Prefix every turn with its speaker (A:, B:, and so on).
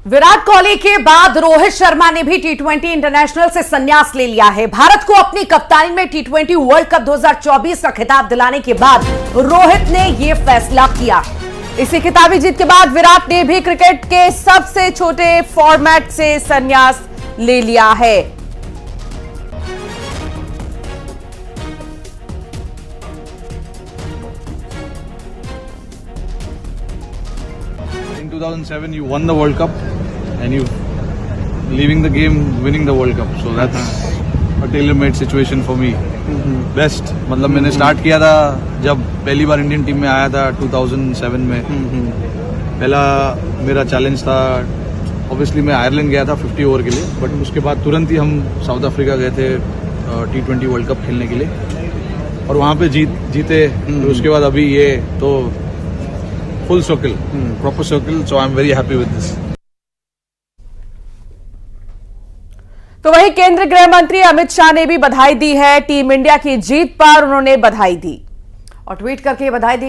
A: विराट कोहली के बाद रोहित शर्मा ने भी टी20 इंटरनेशनल से संन्यास ले लिया है। भारत को अपनी कप्तानी में टी20 वर्ल्ड कप 2024 का खिताब दिलाने के बाद रोहित ने यह फैसला किया है। इसी खिताबी जीत के बाद विराट ने भी क्रिकेट के सबसे छोटे फॉर्मेट से संन्यास ले लिया है।
B: In 2007, you won the World Cup, and you leaving the game, winning the World Cup. So that's a tailor-made situation for me. Best. मतलब मैंने स्टार्ट किया था जब पहली बार इंडियन टीम में आया था 2007 में। पहला मेरा चैलेंज था, ऑब्वियसली मैं आयरलैंड गया था 50 ओवर के लिए, बट उसके बाद तुरंत ही हम साउथ अफ्रीका गए थे टी20 वर्ल्ड कप खेलने के लिए, और वहाँ पे जीते। तो उसके बाद अभी ये तो full circle, proper circle, so I'm very happy with this.
A: तो वहीं केंद्रीय गृह मंत्री अमित शाह ने भी बधाई दी है टीम इंडिया की जीत पर। उन्होंने बधाई दी और ट्वीट करके बधाई दी।